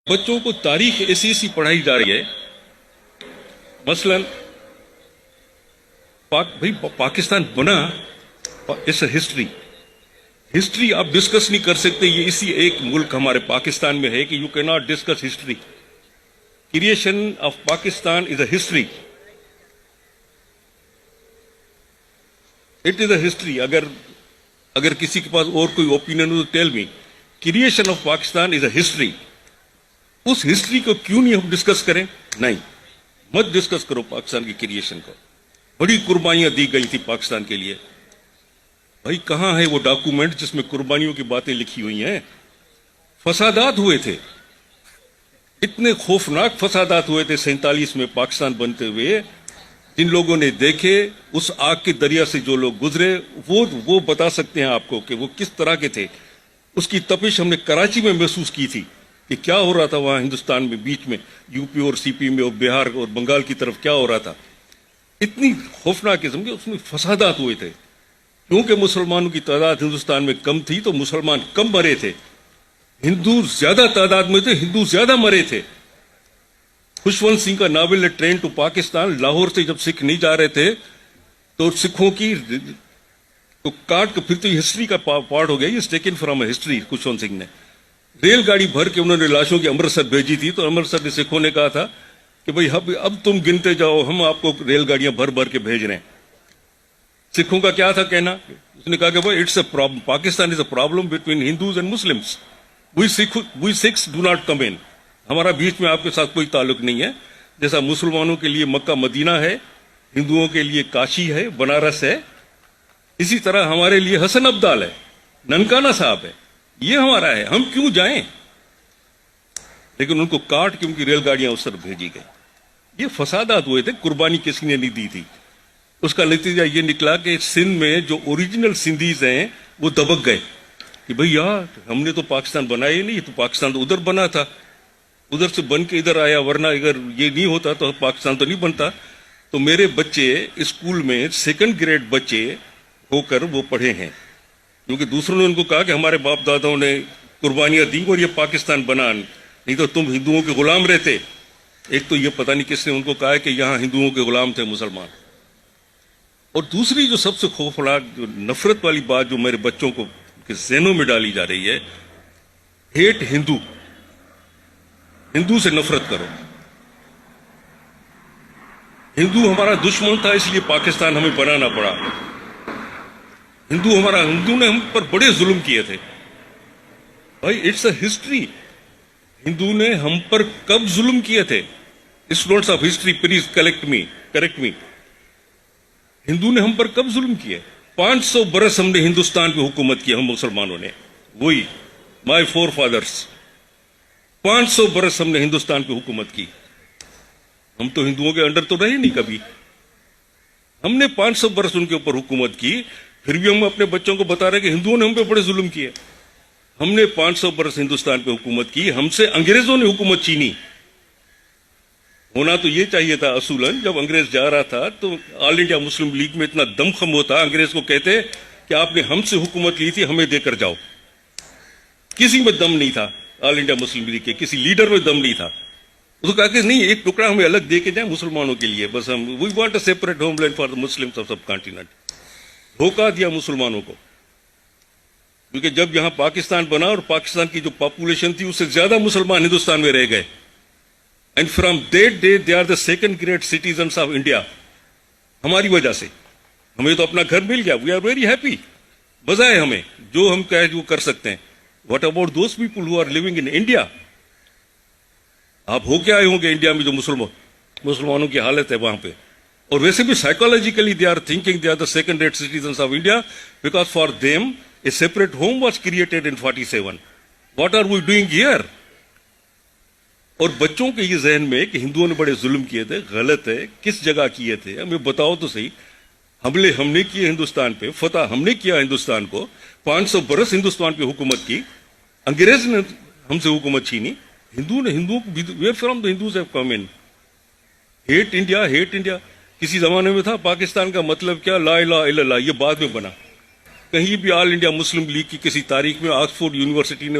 بچوں کو تاریخ ایسی ایسی پڑھائی جا رہی ہے. مثلا پاکستان بنا، اٹس اے ہسٹری آپ ڈسکس نہیں کر سکتے. یہ اسی ایک ملک ہمارے پاکستان میں ہے کہ you can not discuss history. Creation of Pakistan is a history. It is a history. اگر کسی کے پاس اور کوئی اوپینین ہو تو tell me. Creation of Pakistan is a history. اس ہسٹری کو کیوں نہیں ہم ڈسکس کریں؟ نہیں، مت ڈسکس کرو پاکستان کی کریشن کو. بڑی قربانیاں دی گئی تھی پاکستان کے لیے. بھائی کہاں ہے وہ ڈاکومنٹ جس میں قربانیوں کی باتیں لکھی ہوئی ہیں؟ فسادات ہوئے تھے، اتنے خوفناک فسادات ہوئے تھے 47 میں پاکستان بنتے ہوئے. جن لوگوں نے دیکھے، اس آگ کے دریا سے جو لوگ گزرے، وہ بتا سکتے ہیں آپ کو کہ وہ کس طرح کے تھے. اس کی تپش ہم نے کراچی میں محسوس کی تھی کہ کیا ہو رہا تھا وہاں ہندوستان میں، بیچ میں یو پی اور سی پی میں اور بہار اور بنگال کی طرف کیا ہو رہا تھا. اتنی خوفناک قسم کے اس میں فسادات ہوئے تھے. کیونکہ مسلمانوں کی تعداد ہندوستان میں کم تھی تو مسلمان کم مرے تھے. ہندو زیادہ تعداد میں تھے، ہندو زیادہ مرے تھے. خوشونت سنگھ کا ناول ہے ٹرین ٹو پاکستان. لاہور سے جب سکھ نہیں جا رہے تھے تو سکھوں کی تو کاٹ کے پھر تو ہسٹری کا پارٹ ہو گیا. یہ taken from a history. Khushwant Singh نے ریل گاڑی بھر کے انہوں نے لاشوں کی امرتسر بھیجی تھی. تو امرتسر نے سکھوں نے کہا تھا کہ بھئی اب تم گنتے جاؤ، ہم آپ کو ریل گاڑیاں بھر بھر کے بھیج رہے ہیں. سکھوں کا کیا تھا کہنا؟ اس نے کہا کہ بھائی it's a problem, Pakistan is a problem between Hindus and Muslims. We Sikhs do not come in. ہمارا بیچ میں آپ کے ساتھ کوئی تعلق نہیں ہے. جیسا مسلمانوں کے لیے مکہ مدینہ ہے، ہندوؤں کے لیے کاشی ہے، بنارس ہے، اسی طرح ہمارے لیے حسن ابدال ہے، ننکانہ صاحب ہے. یہ ہمارا ہے، ہم کیوں جائیں؟ لیکن ان کو کاٹ کے ان کی ریل گاڑیاں اس طرف بھیجی گئی. یہ فسادات ہوئے تھے، قربانی کسی نے نہیں دی تھی. اس کا نتیجہ یہ نکلا کہ سندھ میں جو اوریجنل سندھیز ہیں وہ دبک گئے کہ بھئی یار ہم نے تو پاکستان بنایا ہی نہیں، تو پاکستان تو ادھر بنا تھا، ادھر سے بن کے ادھر آیا، ورنہ اگر یہ نہیں ہوتا تو پاکستان تو نہیں بنتا. تو میرے بچے اسکول میں 2nd گریڈ بچے ہو کر وہ پڑھے ہیں، کیونکہ دوسروں نے ان کو کہا کہ ہمارے باپ داداؤں نے قربانیاں دی اور یہ پاکستان بنا، نہیں تو تم ہندوؤں کے غلام رہتے. ایک تو یہ پتہ نہیں کس نے ان کو کہا کہ یہاں ہندوؤں کے غلام تھے مسلمان. اور دوسری جو سب سے خوفناک جو نفرت والی بات جو میرے بچوں کو کے ذہنوں میں ڈالی جا رہی ہے، ہیٹ ہندو. ہندو سے نفرت کرو. ہندو ہمارا دشمن تھا، اس لیے پاکستان ہمیں بنانا پڑا. ہندو نے ہم پر بڑے ظلم کیے تھے. بھائی اٹس اے ہسٹری. ہندو نے ہم پر کب ظلم کیے تھے؟ Students of history please correct me. Hindu نے ہم پر کب ظلم کیے؟ 500 برس ہم نے ہندوستان پہ حکومت کی، ہم مسلمانوں نے. وہی مائی فور فادرس. 500 برس ہم نے ہندوستان پہ حکومت کی. ہم تو ہندوؤں کے انڈر تو رہے نہیں کبھی. ہم نے 500 برس ان کے اوپر حکومت کی، پھر بھی ہم اپنے بچوں کو بتا رہے کہ ہندوؤں نے ہم پہ بڑے ظلم کیے. ہم نے 500 برس ہندوستان پہ حکومت کی، ہم سے انگریزوں نے حکومت چھینی. ہونا تو یہ چاہیے تھا اصولاً، جب انگریز جا رہا تھا تو آل انڈیا مسلم لیگ میں اتنا دم خم ہوتا، انگریز کو کہتے کہ آپ نے ہم سے حکومت لی تھی، ہمیں دے کر جاؤ. کسی میں دم نہیں تھا، آل انڈیا مسلم لیگ کے کسی لیڈر میں دم نہیں تھا. اس کو کہا کہ نہیں، ایک ٹکڑا ہمیں الگ دے کے جائیں مسلمانوں کے لیے، بس ہم we want a separate homeland for the Muslims of subcontinent. دھوکہ دیا مسلمانوں کو. کیونکہ جب یہاں پاکستان بنا اور پاکستان کی جو پاپولیشن تھی اس سے زیادہ مسلمان ہندوستان میں رہ گئے. And from that day they are the 2nd grade citizens of India. ہماری وجہ سے ہمیں تو اپنا گھر مل گیا. We are very happy. بجائے ہمیں جو ہم کہے وہ کر سکتے ہیں. What about those people who are living in India? آپ ہو کے آئے ہوں گے انڈیا میں جو مسلمانوں کی حالت ہے وہاں پہ. اور ویسے بھی psychologically they are thinking they are the 2nd grade citizens of India because for them a separate home was created in 47. What are we doing here? اور بچوں کے یہ ذہن میں کہ ہندوؤں نے بڑے ظلم کیے تھے، غلط ہے. کس جگہ کیے تھے ہمیں بتاؤ تو صحیح. حملے ہم نے کیے ہندوستان پہ، فتح ہم نے کیا ہندوستان کو. 500 برس ہندوستان پہ حکومت کی، انگریز نے ہم سے حکومت چھینی. ہندوؤں کو where from the Hindus have come in. Hate India. کسی زمانے میں تھا پاکستان کا مطلب کیا؟ لا الہ الا اللہ. یہ بعد میں بنا. کہیں بھی آل انڈیا مسلم لیگ کی کسی تاریخ میں آکسفورڈ یونیورسٹی نے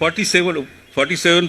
47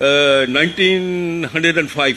1905